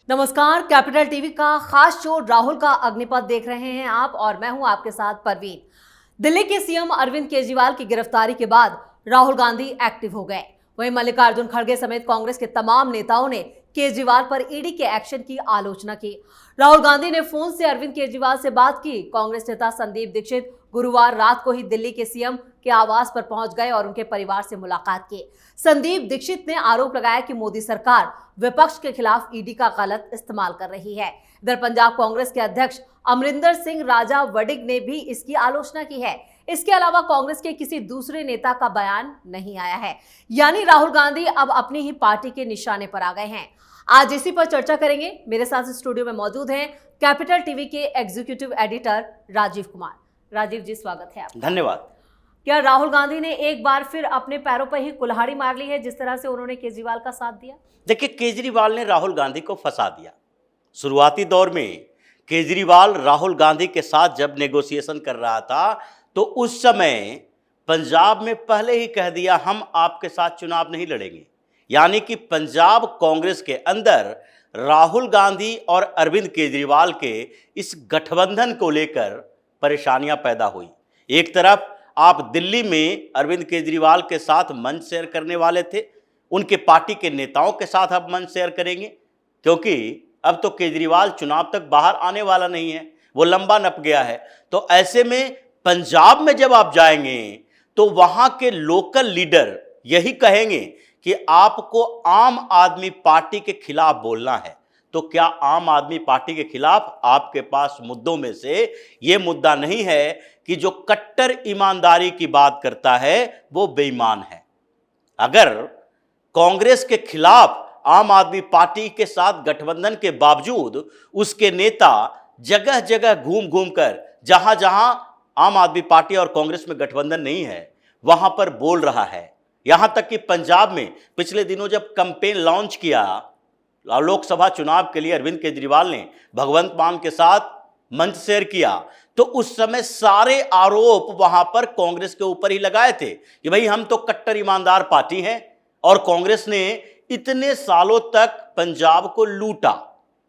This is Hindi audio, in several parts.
नमस्कार, कैपिटल टीवी का खास शो राहुल का अग्निपथ देख रहे हैं आप और मैं हूं आपके साथ परवीन। दिल्ली के सीएम अरविंद केजरीवाल की गिरफ्तारी के बाद राहुल गांधी एक्टिव हो गए। वहीं मल्लिकार्जुन खड़गे समेत कांग्रेस के तमाम नेताओं ने केजरीवाल पर ईडी के एक्शन की आलोचना की। राहुल गांधी ने फोन से अरविंद केजरीवाल से बात की। कांग्रेस नेता संदीप दीक्षित गुरुवार रात को ही दिल्ली के सीएम के आवास पर पहुंच गए और उनके परिवार से मुलाकात की। संदीप दीक्षित ने आरोप लगाया कि मोदी सरकार विपक्ष के खिलाफ ईडी का गलत इस्तेमाल कर रही है। इधर पंजाब कांग्रेस के अध्यक्ष अमरिंदर सिंह राजा वडिग ने भी इसकी आलोचना की है। इसके अलावा कांग्रेस के किसी दूसरे नेता का बयान नहीं आया है, यानी राहुल गांधी अब अपनी ही पार्टी के निशाने पर आ गए हैं। आज इसी पर चर्चा करेंगे। मेरे साथ स्टूडियो में मौजूद हैं कैपिटल टीवी के एग्जीक्यूटिव एडिटर राजीव कुमार। राजीव जी, स्वागत है आपका। धन्यवाद। क्या राहुल गांधी ने एक बार फिर अपने पैरों पर ही कुल्हाड़ी मार ली है, जिस तरह से उन्होंने केजरीवाल का साथ दिया? देखिए, केजरीवाल ने राहुल गांधी को फंसा दिया। शुरुआती दौर में केजरीवाल राहुल गांधी के साथ जब नेगोशिएशन कर रहा था तो उस समय पंजाब में पहले ही कह दिया हम आपके साथ चुनाव नहीं लड़ेंगे। यानी कि पंजाब कांग्रेस के अंदर राहुल गांधी और अरविंद केजरीवाल के इस गठबंधन को लेकर परेशानियां पैदा हुई। एक तरफ आप दिल्ली में अरविंद केजरीवाल के साथ मंच शेयर करने वाले थे, उनके पार्टी के नेताओं के साथ आप मंच शेयर करेंगे, क्योंकि अब तो केजरीवाल चुनाव तक बाहर आने वाला नहीं है, वो लंबा नप गया है। तो ऐसे में पंजाब में जब आप जाएंगे तो वहां के लोकल लीडर यही कहेंगे कि आपको आम आदमी पार्टी के खिलाफ बोलना है। तो क्या आम आदमी पार्टी के खिलाफ आपके पास मुद्दों में से ये मुद्दा नहीं है कि जो कट्टर ईमानदारी की बात करता है वो बेईमान है? अगर कांग्रेस के खिलाफ आम आदमी पार्टी के साथ गठबंधन के बावजूद उसके नेता जगह जगह घूम घूम कर जहां जहां आम आदमी पार्टी और कांग्रेस में गठबंधन नहीं है वहां पर बोल रहा है। यहां तक कि पंजाब में पिछले दिनों जब कैंपेन लॉन्च किया लोकसभा चुनाव के लिए, अरविंद केजरीवाल ने भगवंत मान के साथ मंच शेयर किया तो उस समय सारे आरोप वहां पर कांग्रेस के ऊपर ही लगाए थे कि भाई हम तो कट्टर ईमानदार पार्टी हैं और कांग्रेस ने इतने सालों तक पंजाब को लूटा।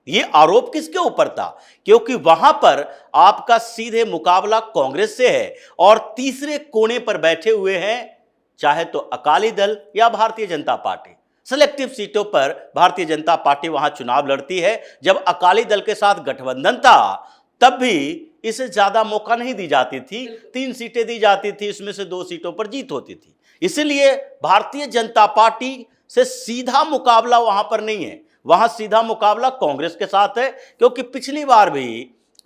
ये आरोप किसके ऊपर था? क्योंकि वहां पर आपका सीधे मुकाबला कांग्रेस से है और तीसरे कोने पर बैठे हुए हैं चाहे तो अकाली दल या भारतीय जनता पार्टी। सेलेक्टिव सीटों पर भारतीय जनता पार्टी वहां चुनाव लड़ती है। जब अकाली दल के साथ गठबंधन था तब भी इसे ज्यादा मौका नहीं दी जाती थी, 3 सीटें दी जाती थी, इसमें से 2 सीटों पर जीत होती थी। इसलिए भारतीय जनता पार्टी से सीधा मुकाबला वहां पर नहीं है, वहां सीधा मुकाबला कांग्रेस के साथ है। क्योंकि पिछली बार भी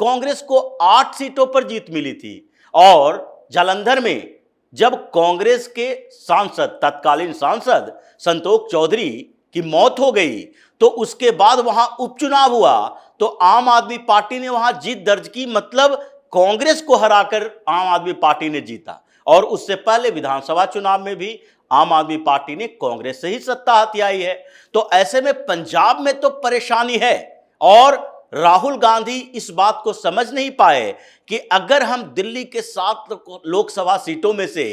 कांग्रेस को 8 सीटों पर जीत मिली थी और जालंधर में जब कांग्रेस के सांसद, तत्कालीन सांसद संतोष चौधरी की मौत हो गई तो उसके बाद वहां उपचुनाव हुआ तो आम आदमी पार्टी ने वहां जीत दर्ज की, मतलब कांग्रेस को हराकर आम आदमी पार्टी ने जीता। और उससे पहले विधानसभा चुनाव में भी आम आदमी पार्टी ने कांग्रेस से ही सत्ता हथियाई है। तो ऐसे में पंजाब में तो परेशानी है और राहुल गांधी इस बात को समझ नहीं पाए कि अगर हम दिल्ली के 7 लोकसभा सीटों में से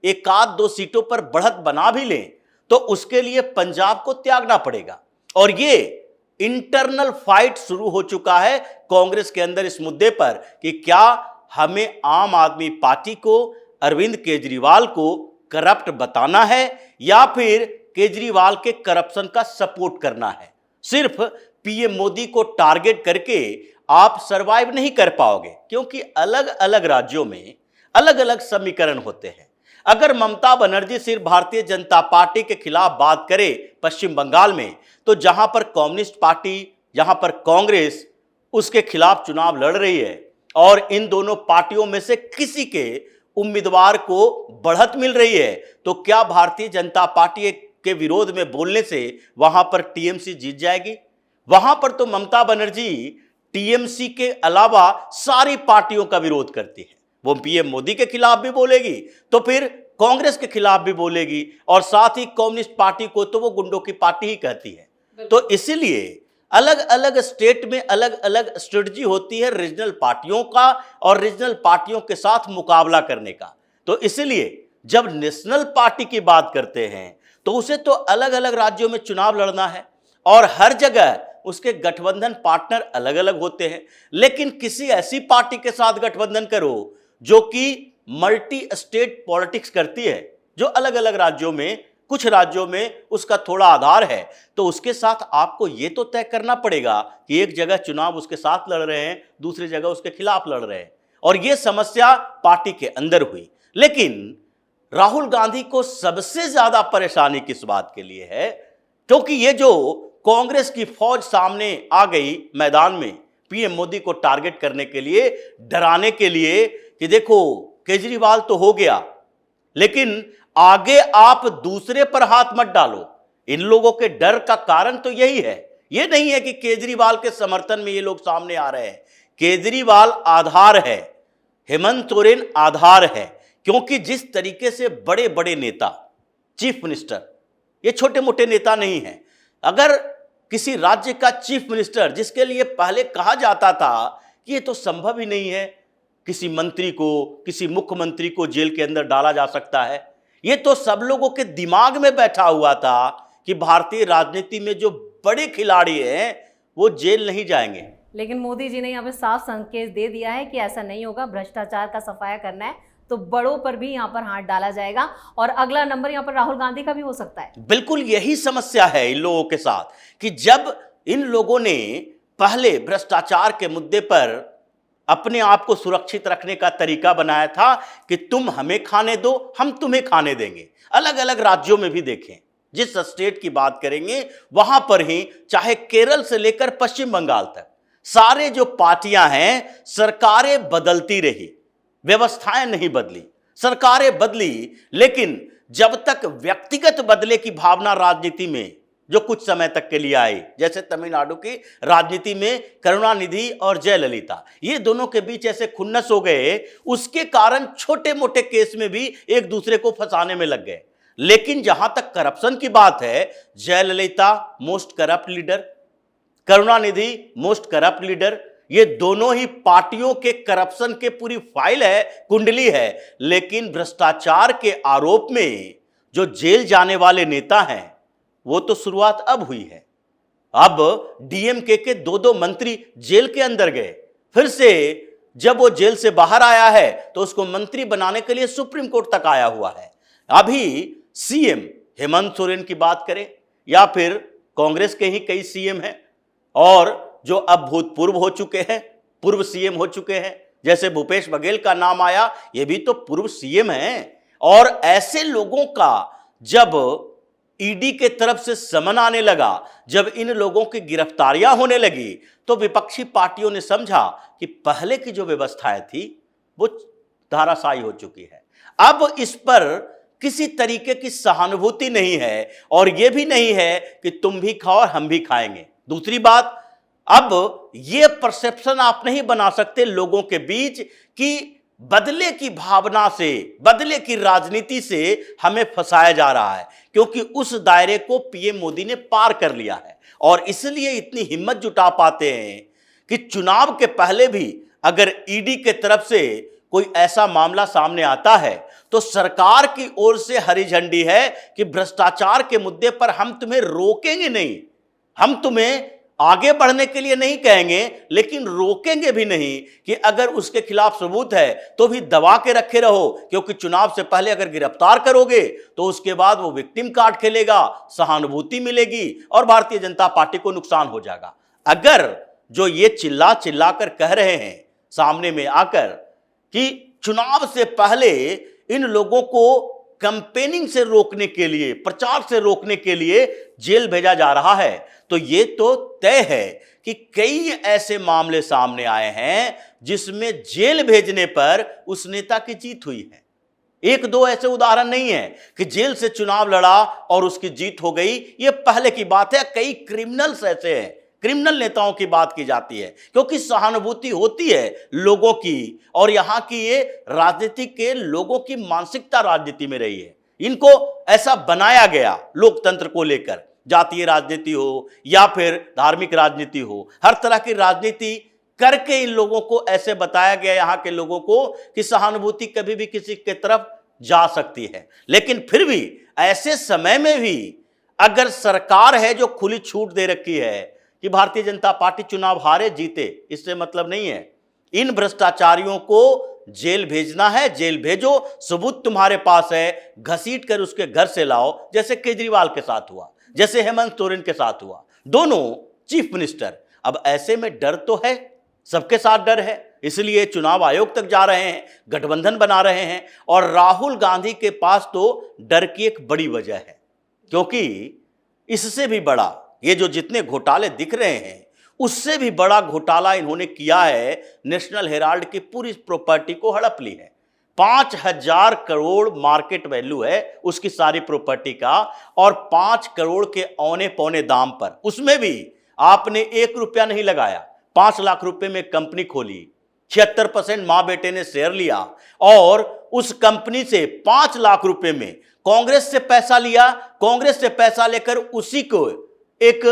1-2 सीटों पर बढ़त बना भी लें तो उसके लिए पंजाब को त्यागना पड़ेगा। और ये इंटरनल फाइट शुरू हो चुका है कांग्रेस के अंदर इस मुद्दे पर कि क्या हमें आम आदमी पार्टी को, अरविंद केजरीवाल को करप्ट बताना है या फिर केजरीवाल के करप्शन का सपोर्ट करना है। सिर्फ पीएम मोदी को टारगेट करके आप सरवाइव नहीं कर पाओगे, क्योंकि अलग अलग राज्यों में अलग अलग समीकरण होते हैं। अगर ममता बनर्जी सिर्फ भारतीय जनता पार्टी के खिलाफ बात करे पश्चिम बंगाल में, तो जहां पर कम्युनिस्ट पार्टी, जहां पर कांग्रेस उसके खिलाफ चुनाव लड़ रही है और इन दोनों पार्टियों में से किसी के उम्मीदवार को बढ़त मिल रही है, तो क्या भारतीय जनता पार्टी के विरोध में बोलने से वहां पर टीएमसी जीत जाएगी? वहां पर तो ममता बनर्जी टीएमसी के अलावा सारी पार्टियों का विरोध करती है। वो पीएम मोदी के खिलाफ भी बोलेगी तो फिर कांग्रेस के खिलाफ भी बोलेगी और साथ ही कम्युनिस्ट पार्टी को तो वो गुंडों की पार्टी ही कहती है। तो इसीलिए अलग अलग स्टेट में अलग अलग स्ट्रेटजी होती है रीजनल पार्टियों का और रीजनल पार्टियों के साथ मुकाबला करने का। तो इसीलिए जब नेशनल पार्टी की बात करते हैं तो उसे तो अलग अलग राज्यों में चुनाव लड़ना है और हर जगह उसके गठबंधन पार्टनर अलग अलग होते हैं, लेकिन किसी ऐसी पार्टी के साथ गठबंधन करो जो कि मल्टी स्टेट पॉलिटिक्स करती है, जो अलग अलग राज्यों में, कुछ राज्यों में उसका थोड़ा आधार है, तो उसके साथ आपको यह तो तय करना पड़ेगा कि एक जगह चुनाव उसके साथ लड़ रहे हैं, दूसरी जगह उसके खिलाफ लड़ रहे हैं। और यह समस्या पार्टी के अंदर हुई। लेकिन राहुल गांधी को सबसे ज्यादा परेशानी किस बात के लिए है, क्योंकि ये जो कांग्रेस की फौज सामने आ गई मैदान में पीएम मोदी को टारगेट करने के लिए, डराने के लिए कि देखो केजरीवाल तो हो गया, लेकिन आगे आप दूसरे पर हाथ मत डालो। इन लोगों के डर का कारण तो यही है। यह नहीं है कि केजरीवाल के समर्थन में ये लोग सामने आ रहे हैं। केजरीवाल आधार है, हेमंत सोरेन आधार है, क्योंकि जिस तरीके से बड़े बड़े नेता, चीफ मिनिस्टर, ये छोटे मोटे नेता नहीं हैं। अगर किसी राज्य का चीफ मिनिस्टर, जिसके लिए पहले कहा जाता था कि ये तो संभव ही नहीं है किसी मंत्री को, किसी मुख्यमंत्री को जेल के अंदर डाला जा सकता है, ये तो सब लोगों के दिमाग में बैठा हुआ था कि भारतीय राजनीति में जो बड़े खिलाड़ी हैं वो जेल नहीं जाएंगे। लेकिन मोदी जी ने यहाँ पे साफ संकेत दे दिया है कि ऐसा नहीं होगा। भ्रष्टाचार का सफाया करना है तो बड़ों पर भी यहाँ पर हाथ डाला जाएगा और अगला नंबर यहाँ पर राहुल गांधी का भी हो सकता है। बिल्कुल यही समस्या है इन लोगों के साथ कि जब इन लोगों ने पहले भ्रष्टाचार के मुद्दे पर अपने आप को सुरक्षित रखने का तरीका बनाया था कि तुम हमें खाने दो, हम तुम्हें खाने देंगे। अलग अलग राज्यों में भी देखें, जिस स्टेट की बात करेंगे वहां पर ही, चाहे केरल से लेकर पश्चिम बंगाल तक, सारे जो पार्टियां हैं, सरकारें बदलती रही, व्यवस्थाएं नहीं बदली, सरकारें बदली, लेकिन जब तक व्यक्तिगत बदले की भावना राजनीति में जो कुछ समय तक के लिए आई, जैसे तमिलनाडु की राजनीति में करुणानिधि और जयललिता, ये दोनों के बीच ऐसे खुन्नस हो गए, उसके कारण छोटे मोटे केस में भी एक दूसरे को फंसाने में लग गए। लेकिन जहां तक करप्शन की बात है, Jayalalithaa most corrupt leader, Karunanidhi most corrupt leader, ये दोनों ही पार्टियों के करप्शन के पूरी फाइल है, कुंडली है। लेकिन भ्रष्टाचार के आरोप में जो जेल जाने वाले नेता हैं, वो तो शुरुआत अब हुई है। अब डीएमके के दो मंत्री जेल के अंदर गए, फिर से जब वो जेल से बाहर आया है तो उसको मंत्री बनाने के लिए सुप्रीम कोर्ट तक आया हुआ है। अभी सीएम हेमंत सोरेन की बात करें या फिर कांग्रेस के ही कई सीएम हैं, और जो अब भूतपूर्व हो चुके हैं, पूर्व सीएम हो चुके हैं, जैसे भूपेश बघेल का नाम आया, ये भी तो पूर्व सीएम हैं। और ऐसे लोगों का जब ईडी के तरफ से समन आने लगा, जब इन लोगों की गिरफ्तारियां होने लगी, तो विपक्षी पार्टियों ने समझा कि पहले की जो व्यवस्थाएं थी वो धाराशायी हो चुकी है। अब इस पर किसी तरीके की सहानुभूति नहीं है, और यह भी नहीं है कि तुम भी खाओ और हम भी खाएंगे। दूसरी बात, अब यह परसेप्शन आप नहीं बना सकते लोगों के बीच कि बदले की भावना से, बदले की राजनीति से हमें फंसाया जा रहा है, क्योंकि उस दायरे को पीएम मोदी ने पार कर लिया है। और इसलिए इतनी हिम्मत जुटा पाते हैं कि चुनाव के पहले भी अगर ईडी के तरफ से कोई ऐसा मामला सामने आता है तो सरकार की ओर से हरी झंडी है कि भ्रष्टाचार के मुद्दे पर हम तुम्हें रोकेंगे नहीं, हम तुम्हें आगे बढ़ने के लिए नहीं कहेंगे, लेकिन रोकेंगे भी नहीं कि अगर उसके खिलाफ सबूत है तो भी दबा के रखे रहो, क्योंकि चुनाव से पहले अगर गिरफ्तार करोगे तो उसके बाद वो विक्टिम कार्ड खेलेगा, सहानुभूति मिलेगी और भारतीय जनता पार्टी को नुकसान हो जाएगा। अगर जो ये चिल्ला चिल्ला कर कह रहे हैं सामने में आकर कि चुनाव से पहले इन लोगों को कैंपेनिंग से रोकने के लिए, प्रचार से रोकने के लिए जेल भेजा जा रहा है, तो ये तो तय है कि कई ऐसे मामले सामने आए हैं जिसमें जेल भेजने पर उस नेता की जीत हुई है। एक दो ऐसे उदाहरण नहीं है कि जेल से चुनाव लड़ा और उसकी जीत हो गई, ये पहले की बात है। कई क्रिमिनल्स ऐसे हैं, क्रिमिनल नेताओं की बात की जाती है, क्योंकि सहानुभूति होती है लोगों की, और यहां की ये राजनीति के लोगों की मानसिकता राजनीति में रही है। इनको ऐसा बनाया गया लोकतंत्र को लेकर, जातीय राजनीति हो या फिर धार्मिक राजनीति हो, हर तरह की राजनीति करके इन लोगों को ऐसे बताया गया यहां के लोगों को कि सहानुभूति कभी भी किसी के तरफ जा सकती है। लेकिन फिर भी ऐसे समय में भी अगर सरकार है जो खुली छूट दे रखी है कि भारतीय जनता पार्टी चुनाव हारे जीते, इससे मतलब नहीं है। इन भ्रष्टाचारियों को जेल भेजना है, जेल भेजो, सबूत तुम्हारे पास है, घसीट कर उसके घर से लाओ, जैसे केजरीवाल के साथ हुआ, जैसे हेमंत सोरेन के साथ हुआ, दोनों चीफ मिनिस्टर। अब ऐसे में डर तो है, सबके साथ डर है, इसलिए चुनाव आयोग तक जा रहे हैं, गठबंधन बना रहे हैं। और राहुल गांधी के पास तो डर की एक बड़ी वजह है, क्योंकि इससे भी बड़ा, ये जो जितने घोटाले दिख रहे हैं उससे भी बड़ा घोटाला इन्होंने किया है। नेशनल हेराल्ड की पूरी प्रॉपर्टी को हड़प ली है। 5,000 करोड़ मार्केट वैल्यू है उसकी सारी प्रॉपर्टी का, और 5 करोड़ के औने पौने दाम पर, उसमें भी आपने 1 रुपया नहीं लगाया। 5 लाख रुपए में कंपनी खोली, 76% मां बेटे ने शेयर लिया, और उस कंपनी से 5 लाख रुपए में कांग्रेस से पैसा लिया, कांग्रेस से पैसा लेकर उसी को एक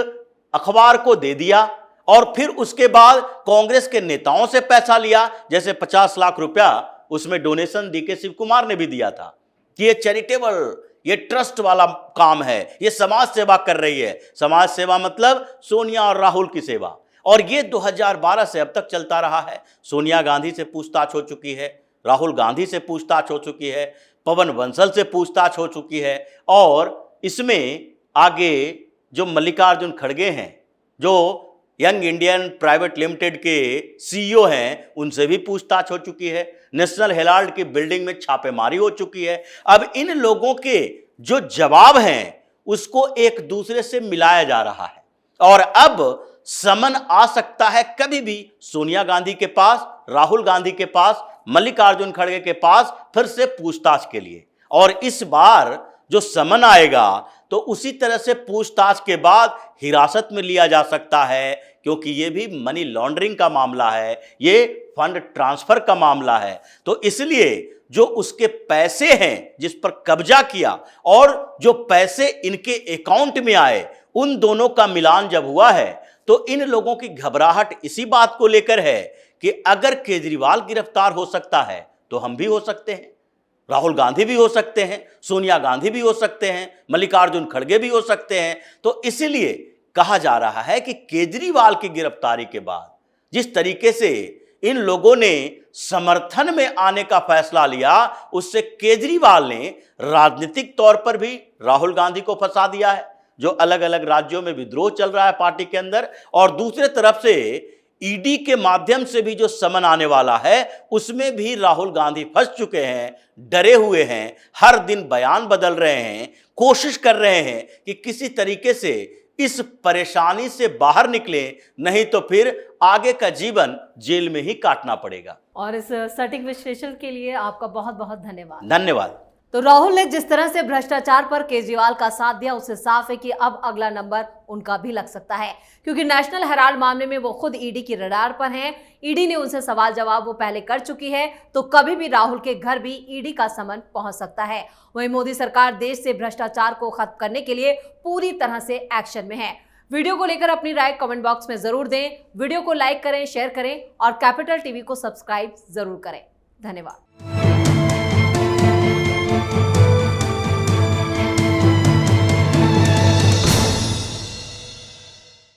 अखबार को दे दिया, और फिर उसके बाद कांग्रेस के नेताओं से पैसा लिया, जैसे 50 लाख रुपया उसमें डोनेशन डीके शिव कुमार ने भी दिया था कि ये चैरिटेबल, ये ट्रस्ट वाला काम है, ये समाज सेवा कर रही है। समाज सेवा मतलब सोनिया और राहुल की सेवा, और ये 2012 से अब तक चलता रहा है। सोनिया गांधी से पूछताछ हो चुकी है, राहुल गांधी से पूछताछ हो चुकी है, पवन बंसल से पूछताछ हो चुकी है, और इसमें आगे जो मल्लिकार्जुन खड़गे हैं, जो यंग इंडियन प्राइवेट लिमिटेड के सीईओ हैं, उनसे भी पूछताछ हो चुकी है। नेशनल हेराल्ड की बिल्डिंग में छापेमारी हो चुकी है। अब इन लोगों के जो जवाब हैं उसको एक दूसरे से मिलाया जा रहा है, और अब समन आ सकता है कभी भी सोनिया गांधी के पास, राहुल गांधी के पास, मल्लिकार्जुन खड़गे के पास, फिर से पूछताछ के लिए। और इस बार जो समन आएगा तो उसी तरह से पूछताछ के बाद हिरासत में लिया जा सकता है, क्योंकि ये भी मनी लॉन्ड्रिंग का मामला है, ये फंड ट्रांसफर का मामला है। तो इसलिए जो उसके पैसे हैं जिस पर कब्जा किया, और जो पैसे इनके अकाउंट में आए, उन दोनों का मिलान जब हुआ है, तो इन लोगों की घबराहट इसी बात को लेकर है कि अगर केजरीवाल गिरफ्तार हो सकता है तो हम भी हो सकते हैं, राहुल गांधी भी हो सकते हैं, सोनिया गांधी भी हो सकते हैं, मल्लिकार्जुन खड़गे भी हो सकते हैं। तो इसलिए कहा जा रहा है कि केजरीवाल की गिरफ्तारी के बाद जिस तरीके से इन लोगों ने समर्थन में आने का फैसला लिया, उससे केजरीवाल ने राजनीतिक तौर पर भी राहुल गांधी को फंसा दिया है, जो अलग अलग राज्यों में विद्रोह चल रहा है पार्टी के अंदर, और दूसरे तरफ से ईडी के माध्यम से भी जो समन आने वाला है उसमें भी राहुल गांधी फंस चुके हैं, डरे हुए हैं, हर दिन बयान बदल रहे हैं, कोशिश कर रहे हैं कि किसी तरीके से इस परेशानी से बाहर निकले, नहीं तो फिर आगे का जीवन जेल में ही काटना पड़ेगा। और इस सटीक विश्लेषण के लिए आपका बहुत बहुत धन्यवाद। धन्यवाद। तो राहुल ने जिस तरह से भ्रष्टाचार पर केजरीवाल का साथ दिया, उससे साफ है कि अब अगला नंबर उनका भी लग सकता है, क्योंकि नेशनल हेराल्ड मामले में वो खुद ईडी की रडार पर हैं। ईडी ने उनसे सवाल जवाब वो पहले कर चुकी है, तो कभी भी राहुल के घर भी ईडी का समन पहुंच सकता है। वहीं मोदी सरकार देश से भ्रष्टाचार को खत्म करने के लिए पूरी तरह से एक्शन में है। वीडियो को लेकर अपनी राय कमेंट बॉक्स में जरूर दें। वीडियो को लाइक करें, शेयर करें और कैपिटल टीवी को सब्सक्राइब जरूर करें। धन्यवाद।